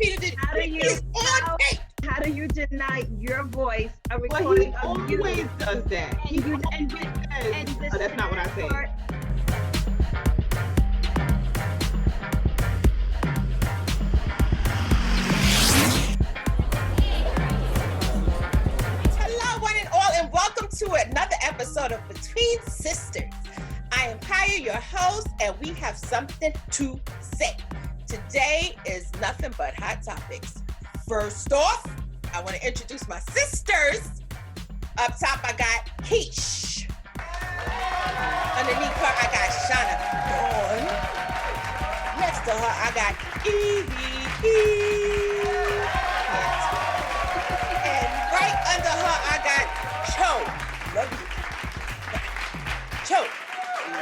Peter did. It's on tape. How do you deny your voice a Well, he recording of you? always does that. And you and Oh, that's not what I said. Hello, one and all, and welcome to another episode of Between Sisters. I am Kaya, your host, and we have something to say. Today is nothing but hot topics. First off, I want to introduce my sisters. Up top, I got Keish. Underneath her, I got Shauna Dawn. Next to her, I got Evie. And right under her, I got Cho. Love you. Cho.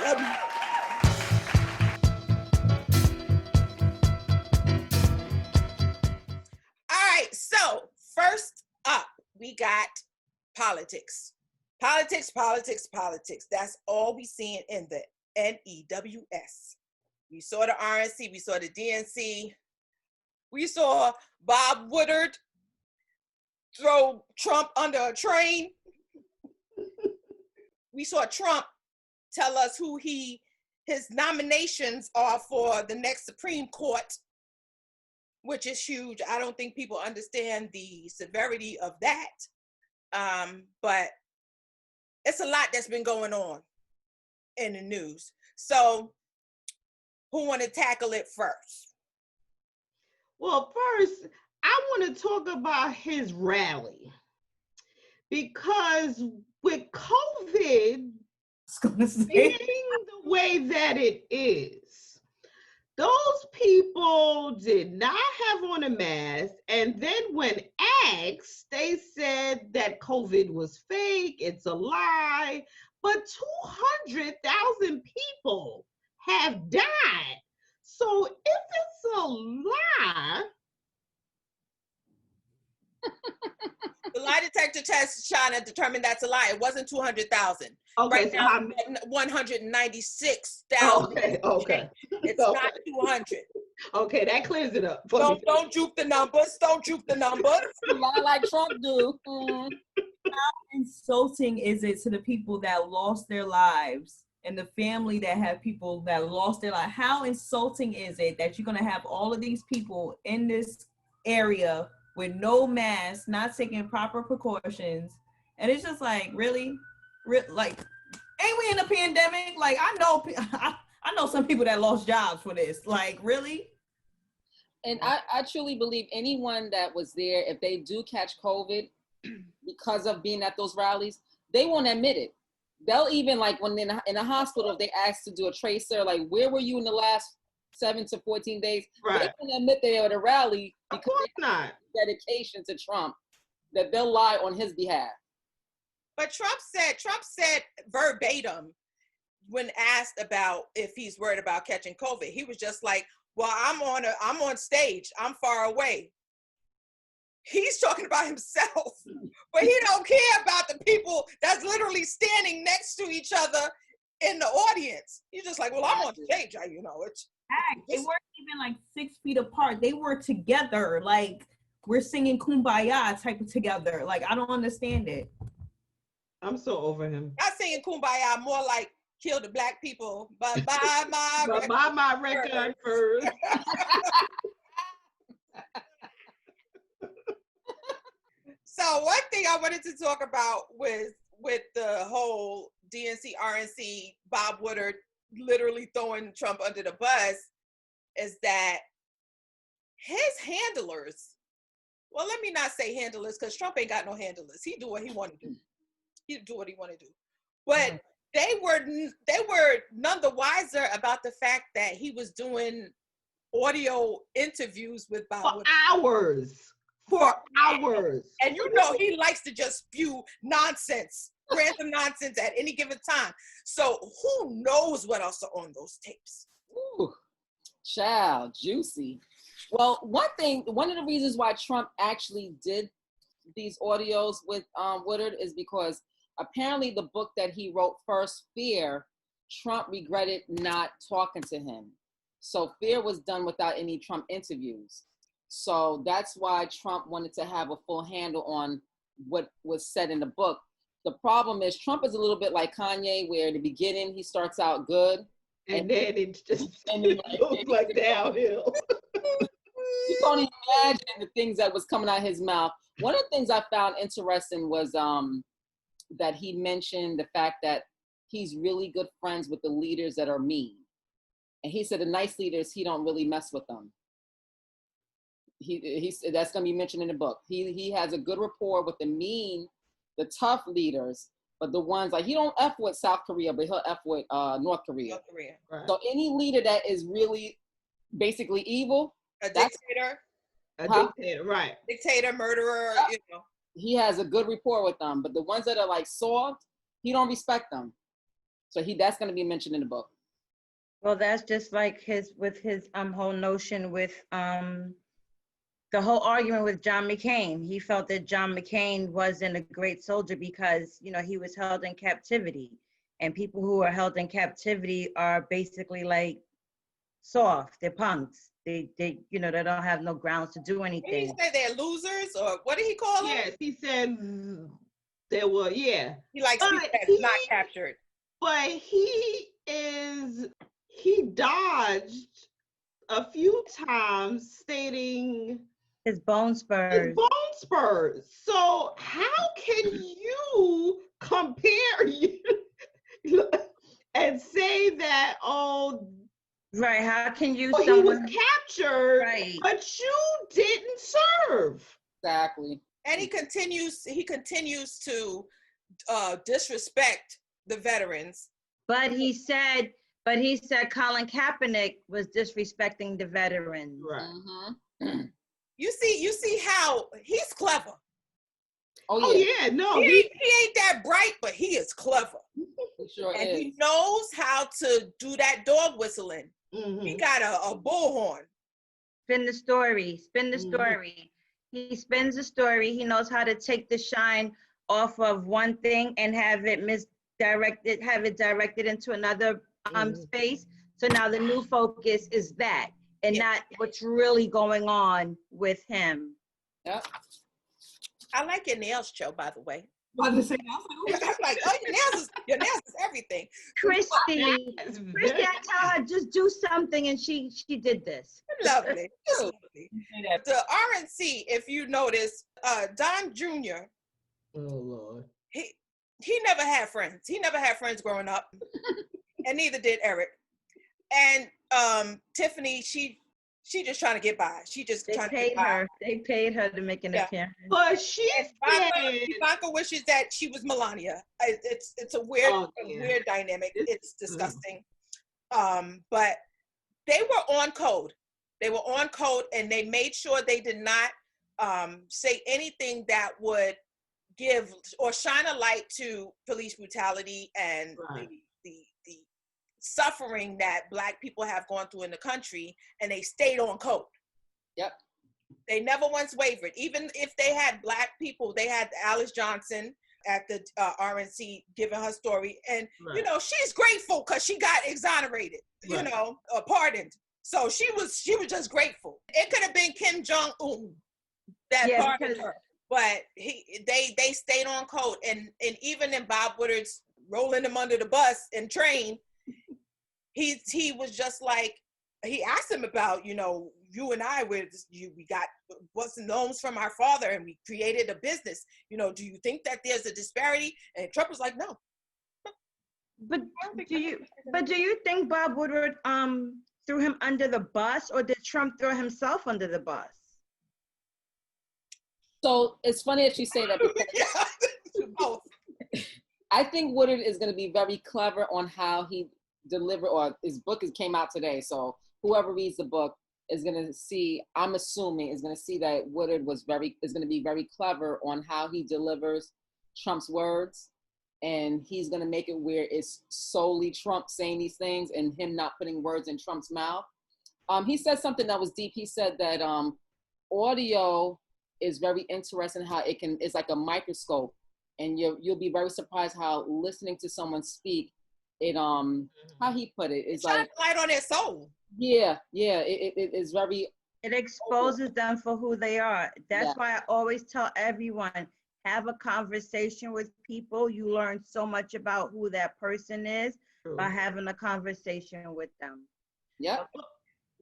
Love you. All right, so first up, we got politics. Politics. That's all we seeing in the NEWS. We saw the RNC, we saw the DNC, we saw Bob Woodward throw Trump under a train. We saw Trump tell us who his nominations are for the next Supreme Court, which is huge. I don't think people understand the severity of that. But it's a lot that's been going on in the news. So who want to tackle it first? Well, first, I want to talk about his rally. Because with COVID being the way that it is, those people did not have on a mask. And then when asked, they said that COVID was fake, it's a lie. But 200,000 people have died. So if it's a lie, The lie detector test, Shauna, determined that's a lie. It wasn't 200,000. okay, Right so now, how, 196,000. okay. It's Okay. not 200. Okay, that clears it up. for me. Don't juke the numbers. Don't juke the numbers. Lie like Trump do. How insulting is it to the people that lost their lives and the family that have people that lost their life? How insulting is it that you're going to have all of these people in this area with no mask, not taking proper precautions? And it's just like, really? Like, ain't we in a pandemic? Like, I know some people that lost jobs for this. Like, really? And I truly believe anyone that was there, if they do catch COVID because of being at those rallies, they won't admit it. They'll even, like, when in a hospital, if they asked to do a tracer, like, where were you in the last 7 to 14 days? Right. They won't admit they were at a rally Of because course they not. have dedication to Trump, that they'll lie on his behalf. But Trump said verbatim when asked about if he's worried about catching COVID, he was just like, well, I'm on stage. I'm far away. He's talking about himself, but he don't care about the people that's literally standing next to each other in the audience. He's just like, well, I'm on stage. It's. They weren't even like 6 feet apart. They were together. Like, we're singing Kumbaya type of together. Like, I don't understand it. I'm so over him. Not singing Kumbaya, more like kill the black people, but buy my But buy my record first. So one thing I wanted to talk about with the whole DNC, RNC, Bob Woodward literally throwing Trump under the bus is that his handlers, well, let me not say handlers because Trump ain't got no handlers. He do what he want to do. He do what he want to do. But they were none the wiser about the fact that he was doing audio interviews with Bob Woodward. For hours. And he likes to just spew nonsense, random nonsense at any given time. So who knows what else are on those tapes? Ooh, child, juicy. Well, one of the reasons why Trump actually did these audios with Woodward is because apparently the book that he wrote first, Fear, Trump regretted not talking to him. So Fear was done without any Trump interviews. So that's why Trump wanted to have a full handle on what was said in the book. The problem is Trump is a little bit like Kanye, where in the beginning he starts out good. And then it just and then, goes like downhill. You can't even imagine the things that was coming out of his mouth. One of the things I found interesting was that he mentioned the fact that he's really good friends with the leaders that are mean. And he said the nice leaders, he don't really mess with them. He that's going to be mentioned in the book. He has a good rapport with the mean, the tough leaders, but the ones like he don't F with South Korea, but he'll F with North Korea. North Korea. Right. So any leader that is really basically evil, A dictator, Dictator, right. dictator, murderer, you know. he has a good rapport with them. But the ones that are like soft, he don't respect them. So that's going to be mentioned in the book. Well, that's just like his whole notion with the whole argument with John McCain. He felt that John McCain wasn't a great soldier because, you know, he was held in captivity. And people who are held in captivity are basically like soft. They're punks. They you know, they don't have no grounds to do Did he anything. say they're losers, or what did he call them? Yes, he said there were, yeah. He likes But people that's not he- captured. But he dodged a few times stating His bone his spurs. bone spurs. So how can you compare you and say that, oh, Right. How can you he was someone captured, right. but you didn't serve? Exactly. And he continues to disrespect the veterans. But he said Colin Kaepernick was disrespecting the veterans. Right. Mm-hmm. You see how he's clever. Oh yeah, no, He ain't that bright, but he is clever. He sure And is. he knows how to do that dog whistling. mhm. He got a bullhorn. Spin the story. Mhm. He spins the story. He knows how to take the shine off of one thing and have it directed into another space. So now the new focus is that and not what's really going on with him. Yep. I like your nails, Joe, by the way. I was gonna say, I'm like, oh, your nails is everything. Christy, That's I very- tell her just do something, and she did this. Lovely. Just lovely. say that. The RNC, if you notice, Don Jr., Oh Lord. he never had friends. He never had friends growing up. And neither did Eric. And Tiffany, she just trying to get by. She just They trying to paid get by. her. They paid her to make an Yeah. appearance. But she And said, Ivanka wishes that she was Melania. It's a weird, Oh, yeah. weird dynamic. It's mm. disgusting. But they were on code. They were on code, and they made sure they did not say anything that would give or shine a light to police brutality and Right. the suffering that Black people have gone through in the country, and they stayed on code. Yep. They never once wavered. Even if they had Black people, they had Alice Johnson at the RNC giving her story. And, you Right. know, she's grateful because she got exonerated, you Right. know, pardoned. So she was just grateful. It could have been Kim Jong-un that Yeah, pardoned because- her. But they stayed on code. And even in Bob Woodard's rolling him under the bus and train, he was just like, he asked him about, you know, you and I, we got what's loans from our father and we created a business. You know, do you think that there's a disparity? And Trump was like, no. But do you think Bob Woodward threw him under the bus, or did Trump throw himself under the bus? So it's funny that you say that because Yeah, both. I think Woodard is going to be very clever on how he delivered, or his book came out today. So whoever reads the book is going to see, I'm assuming, is going to see that Woodard is going to be very clever on how he delivers Trump's words. And he's going to make it where it's solely Trump saying these things and him not putting words in Trump's mouth. He said something that was deep. He said that audio is very interesting, how it's like a microscope, and you'll be very surprised how listening to someone speak, how he put it, it's Shine like, a light on their soul. yeah, it is very It exposes them for who they are. That's Yeah. why I always tell everyone, have a conversation with people. You learn so much about who that person is by having a conversation with them. Yep.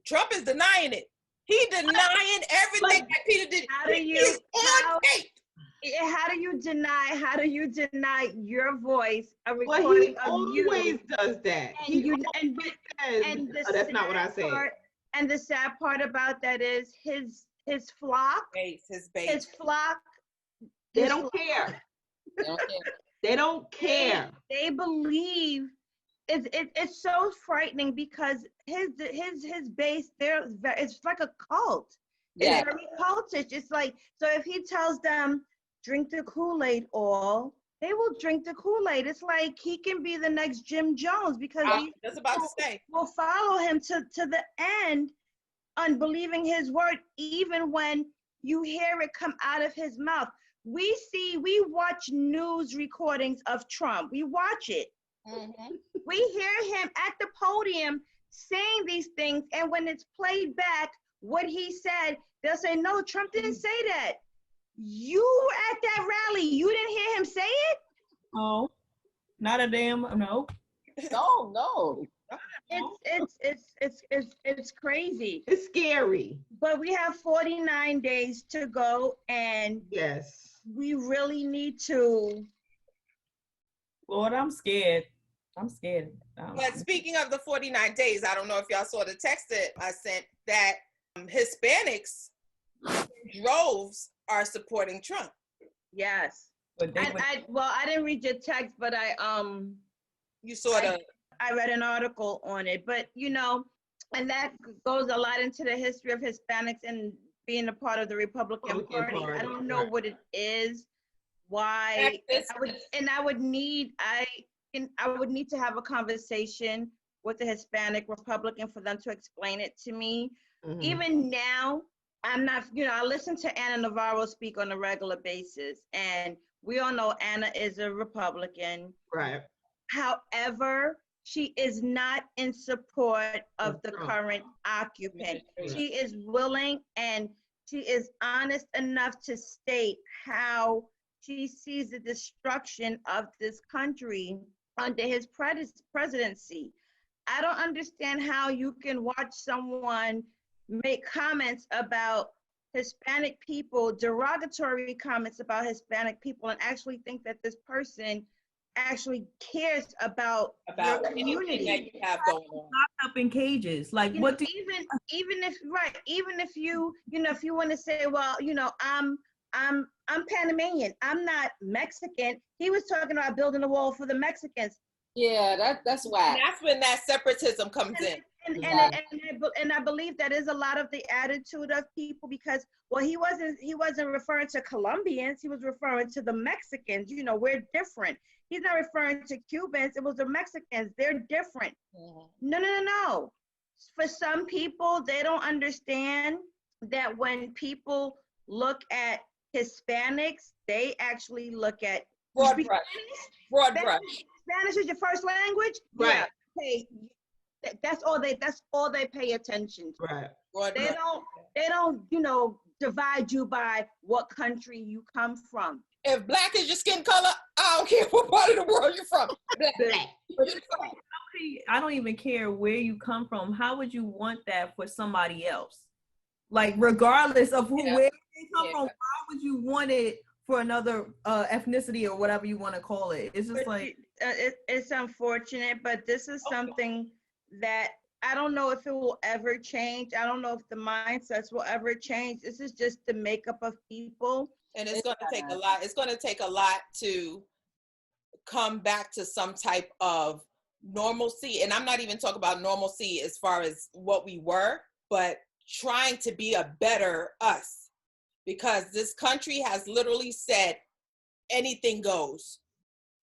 Trump is denying it. He denying everything that Peter did. How do you He's on tape. how do you deny your voice, a Well, recording he of you? always does that. And you Says, and the "Oh, that's not what I sad said." And the sad part about that is his flock, His base. his flock. They his don't flock, care. They don't care. They don't care. They believe it's so frightening because his base there, it's like a cult. Yeah. It's very cultish. It's like, so if he tells them drink the Kool-Aid all, they will drink the Kool-Aid. It's like he can be the next Jim Jones because I was just about to say. will follow him to the end on believing his word, even when you hear it come out of his mouth. We watch news recordings of Trump. We watch it. Mm-hmm. We hear him at the podium saying these things, and when it's played back, what he said, they'll say, no, Trump didn't say that. You were at that rally. You didn't hear him say it? Oh, not a damn no. No. It's crazy. It's scary. But we have 49 days to go, and Yes. we really need to. Lord, I'm scared. But speaking of the 49 days, I don't know if y'all saw the text that I sent that Hispanics droves are supporting Trump. Yes. But I didn't read your text, but You saw the. I read an article on it, but and that goes a lot into the history of Hispanics and being a part of the Republican Party. I don't know what it is, why. I would need to have a conversation with a Hispanic Republican for them to explain it to me. Mhm. Even now, I'm not, I listen to Anna Navarro speak on a regular basis, and we all know Anna is a Republican. Right. However, she is not in support of the current occupant. She is willing and she is honest enough to state how she sees the destruction of this country under his presidency. I don't understand how you can watch someone make comments about Hispanic people, derogatory comments about Hispanic people, and actually think that this person actually cares about your community that you have going on. Locked up in cages. Like, what do even if you if you want to say, well, I'm Panamanian, I'm not Mexican. He was talking about building a wall for the Mexicans. Yeah, that's whack. And that's when that separatism comes in. And I believe that is a lot of the attitude of people because, well, he wasn't referring to Colombians, he was referring to the Mexicans. We're different. He's not referring to Cubans, it was the Mexicans. They're different. Mm-hmm. No. For some people, they don't understand that when people look at Hispanics, they actually look at broad brush. Spanish is your first language? Right. Yeah. Okay. That's all they pay attention to. Right. They don't, divide you by what country you come from. If black is your skin color, I don't care what part of the world you're from. Black. I don't even care where you come from. How would you want that for somebody else? Like, regardless of where they come from, why would you want it for another ethnicity or whatever you want to call it? It's just it's unfortunate, but this is something that I don't know if it will ever change. I don't know if the mindsets will ever change. This is just the makeup of people. And it's going to take a lot. It's going to take a lot to come back to some type of normalcy. And I'm not even talking about normalcy as far as what we were, but trying to be a better us. Because this country has literally said anything goes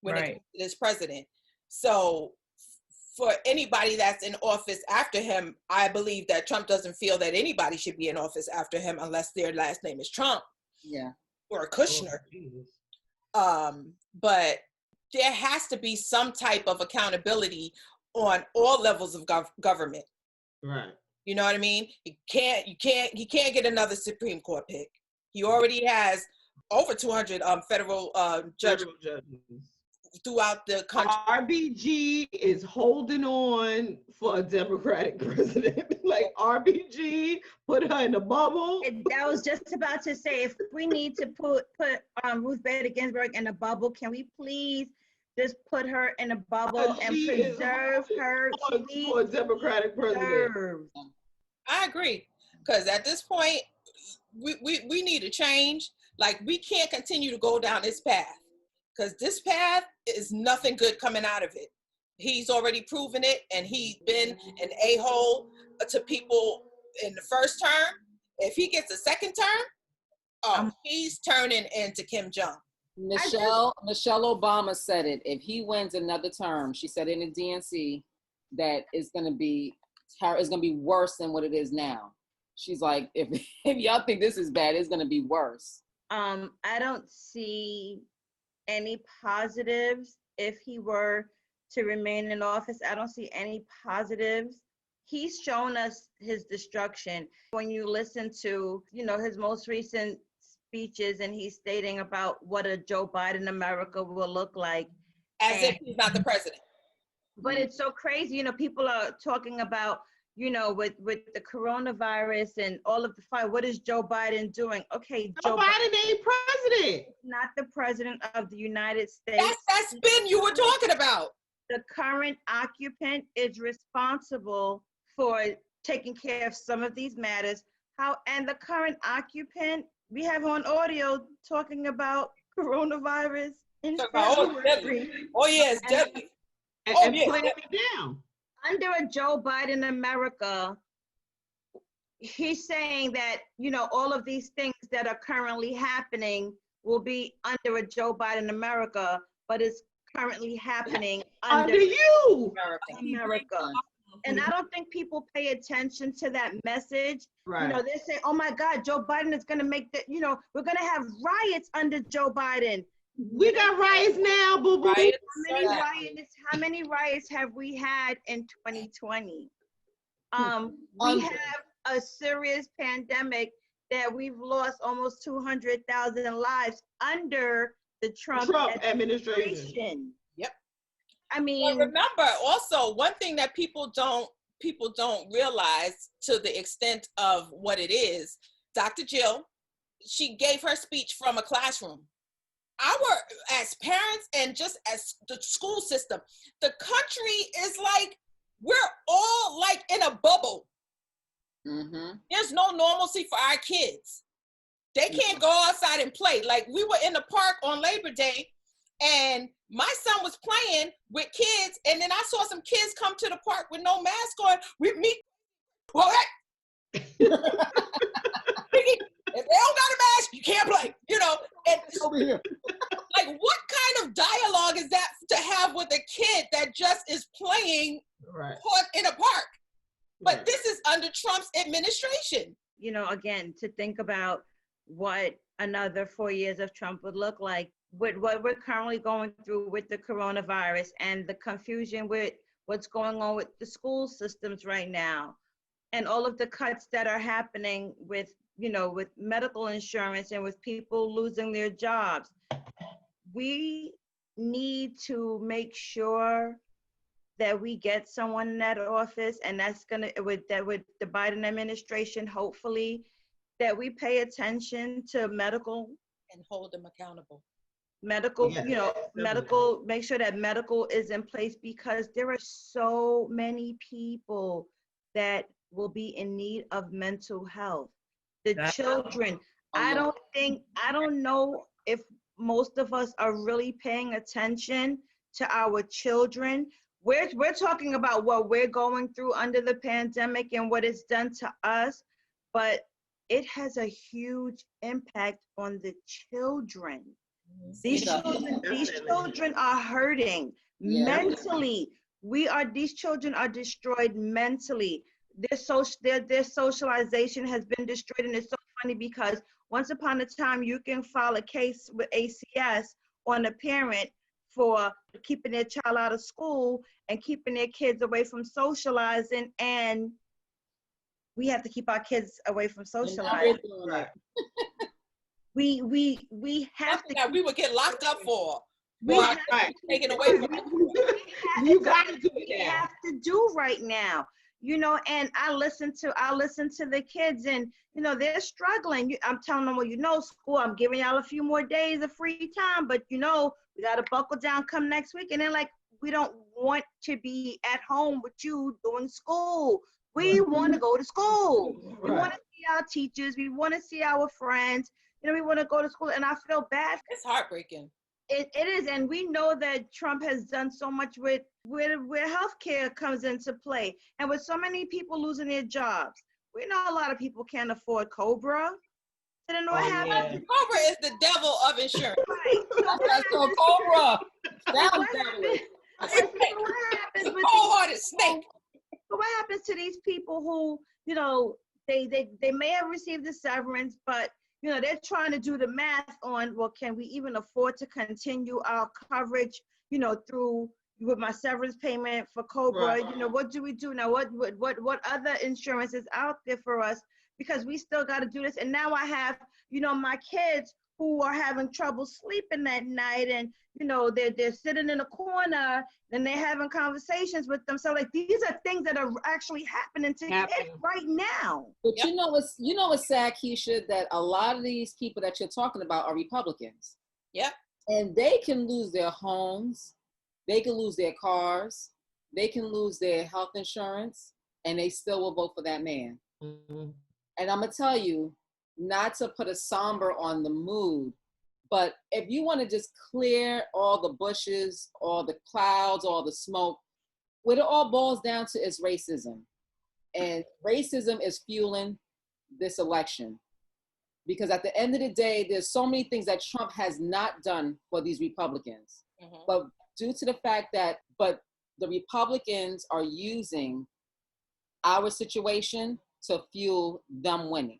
when it comes to this president. So for anybody that's in office after him, I believe that Trump doesn't feel that anybody should be in office after him unless their last name is Trump. Yeah. Or Kushner. But there has to be some type of accountability on all levels of government. Right. You know what I mean? He can't get another Supreme Court pick. He already has over 200 federal judges throughout the country. RBG is holding on for a Democratic president. Like RBG put her in a bubble. I was just about to say, if we need to put Ruth Bader Ginsburg in a bubble, can we please just put her in a bubble and preserve her for a Democratic president? I agree, because at this point, we need a change. Like, we can't continue to go down this path, because this path is nothing good coming out of it. He's already proven it, and he's been an a-hole to people in the first term. If he gets a second term, he's turning into Kim Jong. Michelle Obama said it. If he wins another term, she said in the DNC that it's going to be worse than what it is now. She's like, if y'all think this is bad, it's going to be worse. I don't see any positives if he were to remain in office. I don't see any positives. He's shown us his destruction. When you listen to, his most recent speeches, and he's stating about what a Joe Biden America will look like. As if he's not the president. But it's so crazy, people are talking about, with the coronavirus and all of the fight, what is Joe Biden doing? Okay, Joe Biden ain't president. Not the president of the United States. That's spin you were talking about. The current occupant is responsible for taking care of some of these matters. And the current occupant, we have on audio talking about coronavirus in February. Oh yeah, it's deadly. And playing it down. Under a Joe Biden America, he's saying that, all of these things that are currently happening will be under a Joe Biden America, but it's currently happening under you, America. And I don't think people pay attention to that message. Right. They say, oh my God, Joe Biden is going to make we're going to have riots under Joe Biden. We got riots now, boo-boo. How many riots have we had in 2020? We have a serious pandemic that we've lost almost 200,000 lives under the Trump administration. Yep. I mean, but remember also one thing that people don't realize to the extent of what it is. Dr. Jill, she gave her speech from a classroom. As parents and just as the school system, the country is like, we're all like in a bubble. Mm-hmm. There's no normalcy for our kids. They can't go outside and play. Like, we were in the park on Labor Day, and my son was playing with kids, and then I saw some kids come to the park with no mask on with me. What? If they don't got a mask, you can't play, And over here. Like, what kind of dialogue is that to have with a kid that just is playing in a park? But this is under Trump's administration. Again, to think about what another 4 years of Trump would look like, with what we're currently going through with the coronavirus and the confusion with what's going on with the school systems right now, and all of the cuts that are happening with medical insurance and with people losing their jobs. We need to make sure that we get someone in that office, and that's with the Biden administration, hopefully, that we pay attention to medical and hold them accountable. Medical, medical, make sure that medical is in place, because there are so many people that will be in need of mental health. The children, I don't know if most of us are really paying attention to our children. We're talking about what we're going through under the pandemic and what it's done to us, but it has a huge impact on the children. These children are hurting mentally. These children are destroyed mentally. Their socialization has been destroyed, and it's so funny because once upon a time you can file a case with ACS on a parent for keeping their child out of school and keeping their kids away from socializing, and we have to keep our kids away from We're socializing. doing that. We have to. That we would get locked up for. We Or have to taken away from us. You got to do we it now. have to do right now, you know. And I listen to the kids, and you know they're struggling. I'm telling them, well, you know, school, I'm giving y'all a few more days of free time, but you know we got to buckle down come next week. And then like, we don't want to be at home with you doing school. We want to go to school. We want to see our teachers. We want to see our friends. You know, we want to go to school, and I feel bad. It's heartbreaking. It is, and we know that Trump has done so much with where healthcare comes into play, and with so many people losing their jobs. We know a lot of people can't afford Cobra. So then what happens? Cobra is the devil of insurance. Right. That's so Cobra. Sounds devilish. What happens with Cold-hearted snake. But what happens to these people who, you know, they may have received the severance, but you know, they're trying to do the math on, well, can we even afford to continue our coverage, you know, through with my severance payment for Cobra? Right. You know, what do we do now? What other insurance is out there for us? Because we still got to do this. And now I have, you know, my kids who are having trouble sleeping at night, and you know they're sitting in a corner and they're having conversations with them. So like these are things that are actually happening to kids right now. But you know what's sad, Keisha, that a lot of these people that you're talking about are Republicans. Yep. And they can lose their homes, they can lose their cars, they can lose their health insurance, and they still will vote for that man. Mm-hmm. And I'm gonna tell you, not to put a somber on the mood, but if you want to just clear all the bushes, all the clouds, all the smoke, what it all boils down to is racism. And racism is fueling this election. Because at the end of the day, there's so many things that Trump has not done for these Republicans. Mm-hmm. But due to the fact that, the Republicans are using our situation to fuel them winning.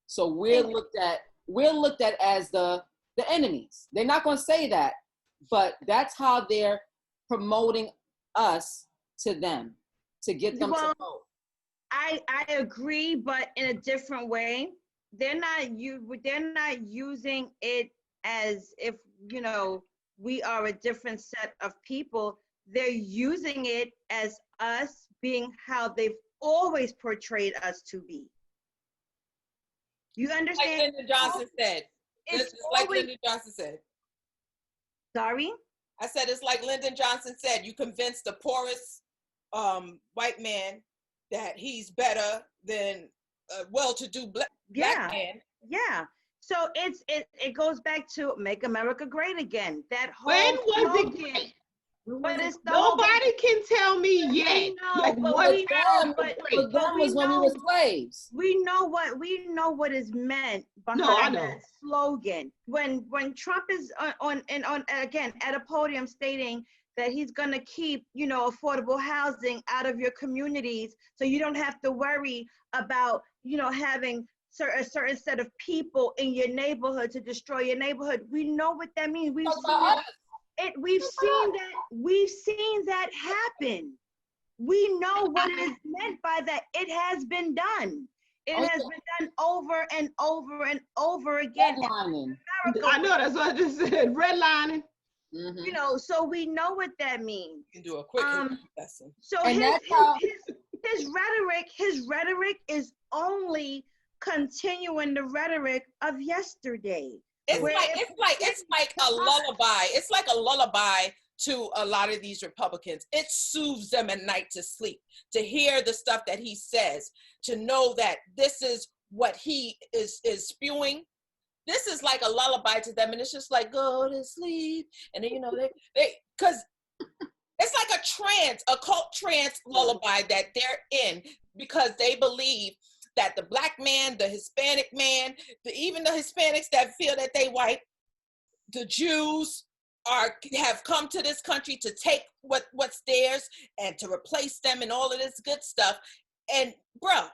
So we're looked at as the enemies. They're not going to say that, but that's how they're promoting us to them, to get them to vote. I agree, but in a different way. They're not using it as if, you know, we are a different set of people. They're using it as us being how they've always portrayed us to be. You understand? Like Lyndon Johnson said. It's like Lyndon Johnson said. Sorry? I said it's like Lyndon Johnson said. You convince the poorest white man that he's better than a well-to-do black man. Yeah. So it goes back to Make America Great Again. That whole when was it great? Nobody can tell me yet. That was when we were slaves. We know what is meant behind that slogan. When Trump is on again at a podium stating that he's going to keep, you know, affordable housing out of your communities, so you don't have to worry about, you know, having a certain set of people in your neighborhood to destroy your neighborhood. We know what that means. We've seen that happen. We know what is meant by that. It has been done. It has been done over and over and over again. I know, that's what I just said. Redlining. Mm-hmm. You know, so we know what that means. You can do a quick lesson. So his rhetoric is only continuing the rhetoric of yesterday. It's like a lullaby. It's like a lullaby to a lot of these Republicans. It soothes them at night to sleep, to hear the stuff that he says, to know that this is what he is spewing. This is like a lullaby to them, and it's just like, go to sleep. And then, you know, they because it's like a cult trance lullaby that they're in, because they believe that the black man, the Hispanic man, even the Hispanics that feel that they white, the Jews have come to this country to take what's theirs and to replace them and all of this good stuff. And bruh,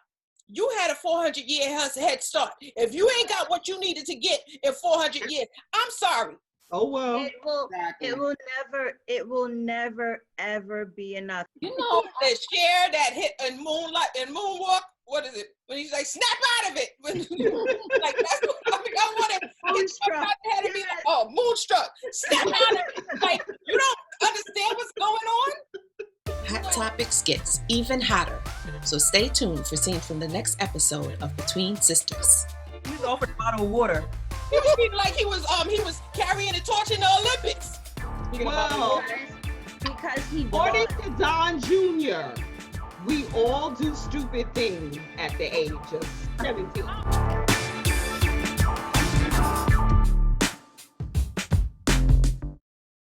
you had a 400-year head start. If you ain't got what you needed to get in 400 years, I'm sorry. Oh well. It will never ever be enough. You know, the share that hit in Moonlight and Moonwalk, what is it? When he's like, snap out of it. Like, that's what I wanted. Moonstruck. Oh, moonstruck. Snap out of it. Like, you don't understand what's going on? Hot Topics gets even hotter. So stay tuned for scenes from the next episode of Between Sisters. He was offered a bottle of water. He was treated like he was carrying a torch in the Olympics. Well, Because he according was. to Don Jr., we all do stupid things at the age of 17.